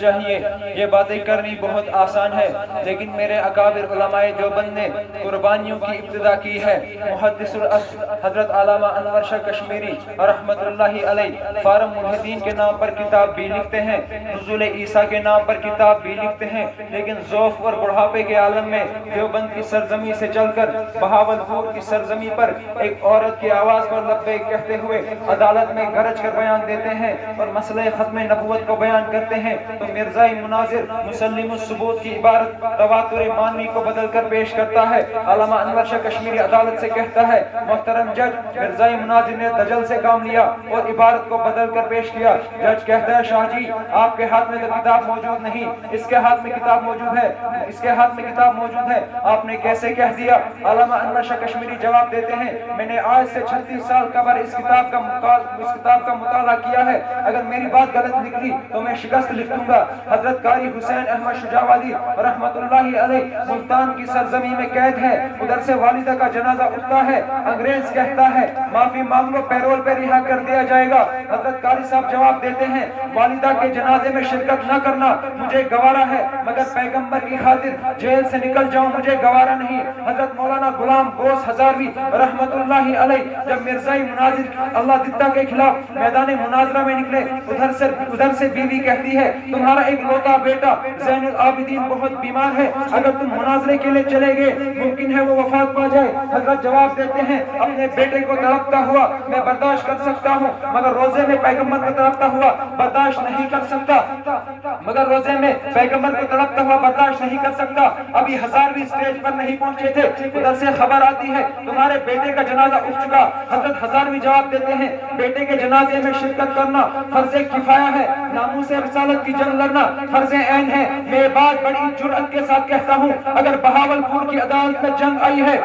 چاہیے۔ یہ باتیں کرنی بہت آسان ہے، لیکن میرے اکابر علماء دیوبند نے قربانیوں کی ابتدا کی ہے۔ محدث الاصل حضرت علامہ انور شاہ کشمیری رحمت اللہ علیہ فارم ملحدین کے نام پر کتاب بھی لکھتے ہیں، نزول عیسیٰ کے نام پر کتاب بھی لکھتے ہیں، لیکن ذوف اور بڑھاپے کے عالم میں دیوبند کی سرزمین سے چل کر بہاولپور کی سرزمین پر ایک عورت کی آواز پر لبیک کہتے ہوئے عدالت میں گرج کر بیان دیتے ہیں اور مسئلہ ختم نبوت کو بیان کرتے ہیں، تو مرزائی مناظر مسلم الثبوت کی عبارت تواتر معنوی کو بدل کر پیش کرتا ہے۔ علامہ انور شاہ کشمیری عدالت سے کہتا ہے، محترم جج، مرزائی مناظر نے دجل سے کام لیا اور عبارت کو بدل کر پیش کیا۔ جج کہتا ہے، شاہ جی آپ کے ہاتھ میں تو کتاب موجود نہیں، اس کے ہاتھ میں کتاب موجود ہے، اس کے ہاتھ میں کتاب موجود ہے، آپ نے کیسے کہہ دیا؟ علامہ انور شاہ کشمیری جواب دیتے ہیں، میں نے آج سے 36 سال قبل اس کتاب کا مطالعہ کیا ہے، اگر میری بات غلط نکلی تو میں شکست لکھ دوں گا۔ حضرت قاری حسین احمد شجاوادی رحمت اللہ علیہ ملتان کی سرزمین میں قید ہے، ادھر سے والدہ کا جنازہ اٹھتا ہے، انگریز کہتا ہے معافی مانگ لو، پیرول پہ رہا کر دیا جائے گا۔ حضرت قاری صاحب جواب دیتے ہیں، والدہ کے جنازے میں شرکت نہ کرنا مجھے گوارا ہے، مگر پیغمبر کی خاطر جیل سے نکل جاؤں مجھے گوارا نہیں۔ حضرت مولانا غلام غوث ہزاروی رحمت اللہ علیہ جب مرزائی مناظر اللہ دتا کے خلاف میدان مناظرہ میں نکلے، ادھر سے بیوی کہتی ہے، تمہارا ایک لوتا بیٹا زین العابدین بہت بیمار ہے، اگر تم مناظرے کے لیے چلے گئے ممکن ہے وہ وفات پا جائے۔ حضرت جواب دیتے ہیں، اپنے بیٹے کو تڑپتا ہوا میں برداشت کر سکتا ہوں، مگر روزے میں پیغمبر کو تڑپتا ہوا برداشت نہیں کر سکتا، مگر روزے میں پیغمبر کو تڑپتا ہوا برداشت نہیں کر سکتا۔ ابھی ہزاروی اسٹیج پر نہیں پہنچے تھے، ادھر سے خبر آتی ہے تمہارے بیٹے کا جنازہ اٹھ چکا۔ حضرت ہزاروی جواب دیتے ہیں، بیٹے کے جنازے میں شرکت کرنا فرض کفایہ ہے، ناموس رسالت کی جنگ لڑنا فرض عین ہے۔ میں بات بڑی جرأت کے ساتھ کہتا ہوں، اگر بہاولپور کی عدالت میں جنگ آئی ہے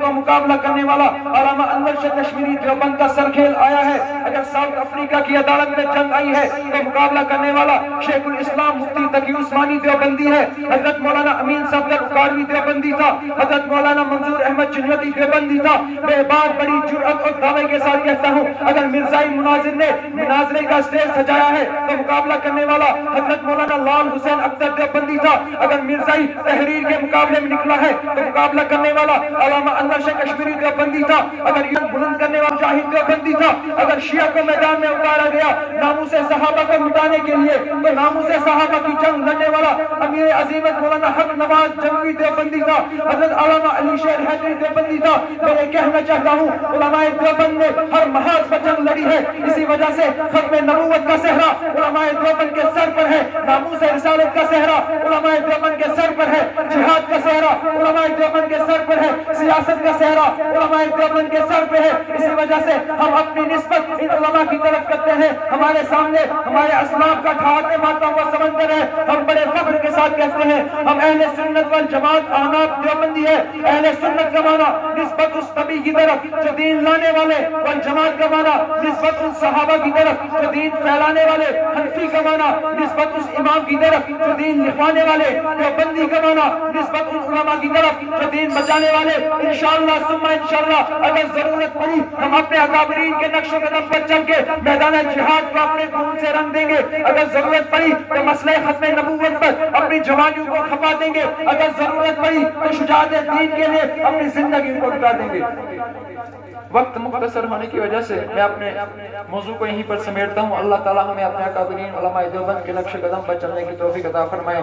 تو مقابلہ کرنے والا علامہ انور شاہ کشمیری دیوبند کا سرکھیل آیا ہے، اگر ساؤتھ افریقہ کی عدالت میں جنگ آئی ہے تو مقابلہ کرنے والا شیخ الاسلام مفتی تقی عثمانی دیوبندی ہے، حضرت مولانا امین صفدر اکاڑوی دیوبندی تھا، حضرت مولانا منظور احمد چنوتی دیوبندی تھا۔ میں بات بڑی جرأت اور دعوے کے ساتھ کہتا ہوں، اگر مرزائی مناظر نے مناظرے کا اسٹیج سجایا ہے تو مقابلہ کرنے والا حضرت مولانا لال حسین اختر دیوبندی تھا، اگر مرزائی تحریر کے مقابلے میں نکلا ہے تو مقابلہ کرنے والا علامہ انور شاہ کشمیری دیوبندی تھا، اگر یہ بلند کرنے والا مجاہد دیوبندی تھا، اگر شیعہ کو میدان میں اتارا گیا ناموس صحابہ کو مٹانے کے لیے تو ناموس صحابہ کی جنگ لڑنے والا امیر عظیمت مولانا حق نواز جنگی دیوبندی تھا، حضرت علامہ علی شیر حیدری دیوبندی تھا۔ میں یہ کہنا چاہتا ہوں، علماء دیوبند نے ہر محاذ پر جنگ لڑی ہے، اسی وجہ سے ختم نبوت کا صحرا علماء دیوبند کے سر پر ہے، ناموس رسالت کا صحرا علماء دیوبند کے سر پر ہے، جہاد کا صحرا علماء دیوبند کے سر پر ہے، سیاست کا صحرا علماء دیوبند کے سر پہ ہے۔ اسی وجہ سے ہم اپنی نسبت ان علماء کی طرف کرتے ہیں، ہمارے سامنے ہمارے اسلاف کا ٹھہرنے مارتا ہوا سمندر ہے، ہم بڑے فخر کے ساتھ کہتے ہیں ہم اہل سنت والجماعت آناب دیوبندی ہے۔ اہل سنت کا معنی نسبت اس نبی کی طرف جو دین لانے والے، والجماعت کا معنی نسبت ان صحابہ کی طرف جو دین پھیلانے والے، حنفی کا معنی نسبت اس امام کی طرف جو دین لکھوانے والے، دیوبندی کا معنی نسبت ان علماء کی طرف جو دین بچانے والے۔ انشاءاللہ ثم انشاءاللہ اگر ضرورت پڑی ہم اپنے اکابرین کے نقش و قدم پر چل کے میدان جہاد کو اپنے خون سے رنگ دیں گے، اگر ضرورت پڑی تو مسئلہ ختم نبوت پر اپنی جوانیوں کو کھپا دیں گے، اگر ضرورت پڑی تو شجاعت دین کے لیے اپنی زندگی کو لٹا دیں گے۔ وقت مختصر ہونے کی وجہ سے میں اپنے موضوع کو یہیں پر سمیٹتا ہوں۔ اللہ تعالی ہمیں اپنے اکابرین علماء دیوبند کے نقش قدم پر چلنے کی توفیق عطا فرمائے۔